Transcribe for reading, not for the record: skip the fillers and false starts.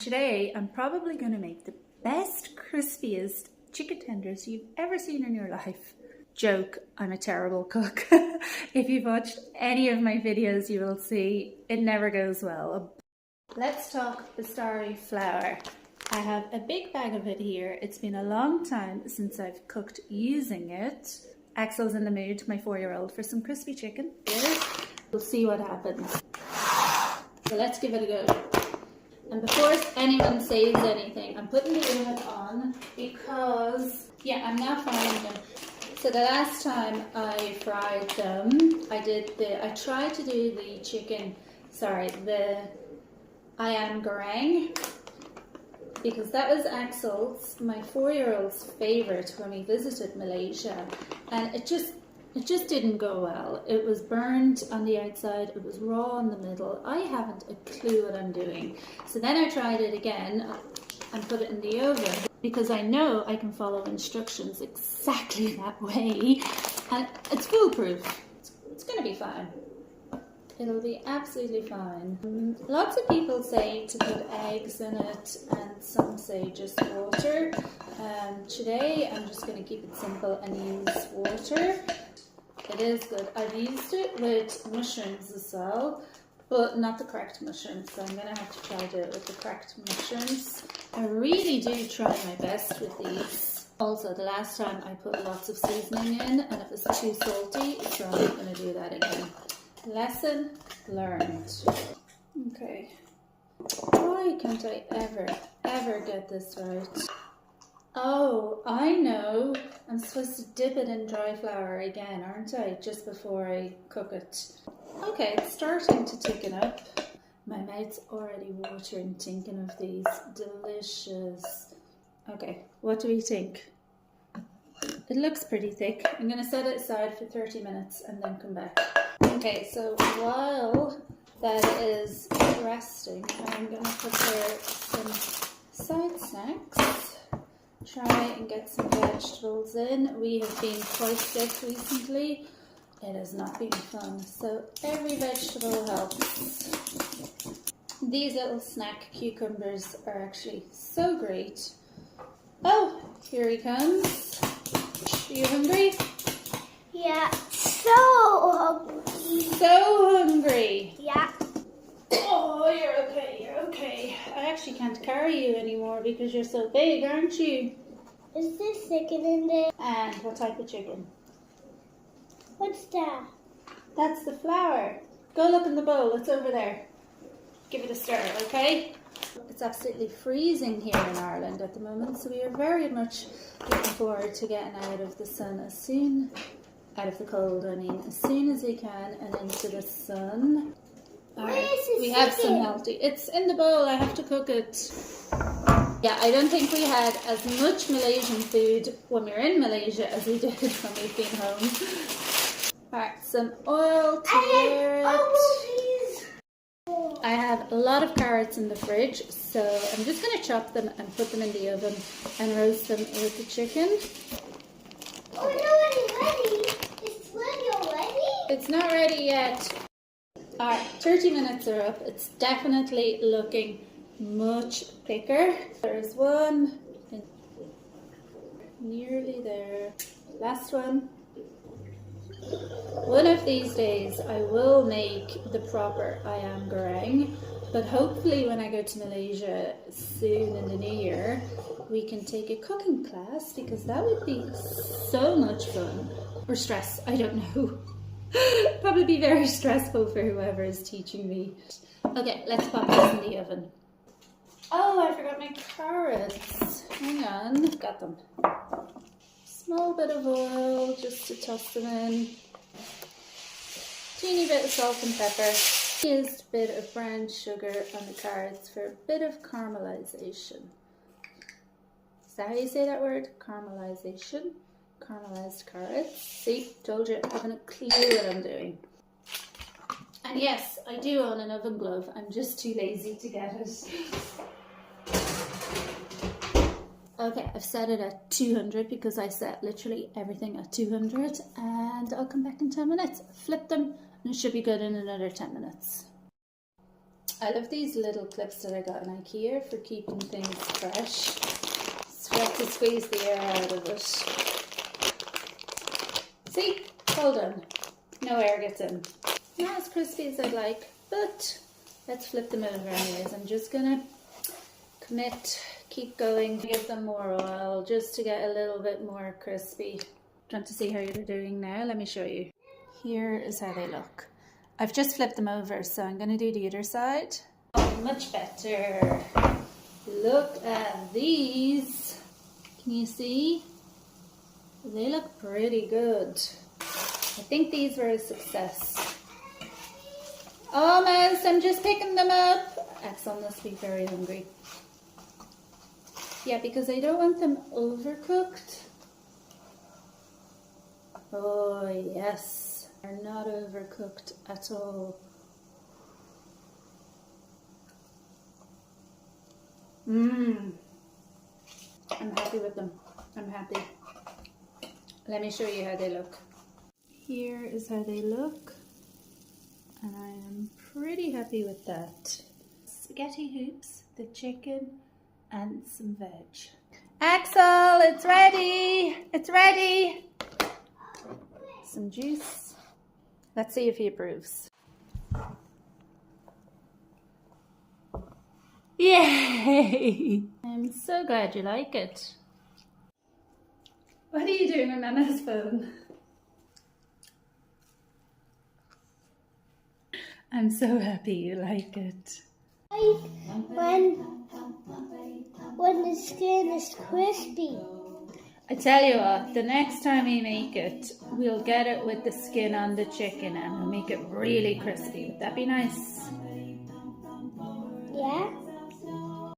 Today I'm probably going to make the best, crispiest chicken tenders you've ever seen in your life. Joke, I'm a terrible cook. If you've watched any of my videos, you will see it never goes well. Let's talk Bestari flour. I have a big bag of it here. It's been a long time since I've cooked using it. Axel's in the mood, my 4-year-old, for some crispy chicken. We'll see what happens. So let's give it a go. And before anyone says anything, I'm putting the oven on because, I'm now frying them. So the last time I fried them, I tried to do the ayam goreng, because that was Axel's, my 4-year-old's favourite when we visited Malaysia, and it just didn't go well. It was burned on the outside, it was raw in the middle. I haven't a clue what I'm doing. So then I tried it again and put it in the oven, because I know I can follow instructions exactly that way, and it's foolproof. It's going to be fine. It'll be absolutely fine. Lots of people say to put eggs in it, and some say just water. Today I'm just going to keep it simple and use water. It is good. I've used it with mushrooms as well, but not the cracked mushrooms, so I'm going to have to try to do it with the cracked mushrooms. I really do try my best with these. Also, the last time I put lots of seasoning in and it was too salty, so I'm not going to do that again. Lesson learned. Okay. Why can't I ever get this right? Oh, I know. I'm supposed to dip it in dry flour again, aren't I? Just before I cook it. Okay, it's starting to thicken up. My mouth's already watering thinking of these. Delicious. Okay, what do we think? It looks pretty thick. I'm going to set it aside for 30 minutes and then come back. Okay, so while that is resting, I'm going to prepare some side snacks. Try and get some vegetables in. We have been quite sick recently. It has not been fun, so every vegetable helps. These little snack cucumbers are actually so great. Oh, here he comes. Are you hungry? Yeah, so hungry. So hungry. Yeah. Oh, you're okay. I actually can't carry you anymore because you're so big, aren't you? Is this chicken in there? And what type of chicken? What's that? That's the flour. Go look in the bowl, it's over there. Give it a stir, okay? It's absolutely freezing here in Ireland at the moment, so we are very much looking forward to getting out of the sun out of the cold, as soon as we can, and into the sun. Alright, we have some healthy. It's in the bowl, I have to cook it. Yeah, I don't think we had as much Malaysian food when we were in Malaysia as we did when we've been home. Alright, some oil to it. I have a lot of carrots in the fridge, so I'm just going to chop them and put them in the oven and roast them with the chicken. Oh, no, it's ready. It's ready already? It's not ready yet. Alright, 30 minutes are up. It's definitely looking much thicker. There's one, nearly there. Last one. One of these days I will make the proper ayam goreng, but hopefully when I go to Malaysia soon in the new year, we can take a cooking class, because that would be so much fun. Or stress, I don't know. Probably be very stressful for whoever is teaching me. Okay, let's pop this in the oven. Oh, I forgot my carrots. Hang on, got them. Small bit of oil just to toss them in. Teeny bit of salt and pepper. Used a bit of brown sugar on the carrots for a bit of caramelization. Is that how you say that word? Caramelization. Caramelized carrots. See, told you, I haven't a clue what I'm doing. And yes, I do own an oven glove. I'm just too lazy to get it. Okay, I've set it at 200 because I set literally everything at 200, and I'll come back in 10 minutes. Flip them and it should be good in another 10 minutes. I love these little clips that I got in IKEA for keeping things fresh. So you have to squeeze the air out of it. See? Hold on. No air gets in. Not as crispy as I'd like, but let's flip them over anyways. I'm just gonna commit, keep going, give them more oil just to get a little bit more crispy. Do you want to see how they're doing now? Let me show you. Here is how they look. I've just flipped them over, so I'm gonna do the other side. Oh, much better. Look at these. Can you see? They look pretty good. I think these were a success. Almost, I'm just picking them up. Axel must be very hungry. Yeah, because I don't want them overcooked. Oh yes, they're not overcooked at all. I'm happy with them. I'm happy. Let me show you how they look. Here is how they look. And I am pretty happy with that. Spaghetti hoops, the chicken, and some veg. Axel, it's ready! It's ready! Some juice. Let's see if he approves. Yay! I'm so glad you like it. What are you doing with Mama's phone? I'm so happy you like it. When the skin is crispy. I tell you what, the next time we make it, we'll get it with the skin on the chicken and we'll make it really crispy. Would that be nice? Yeah?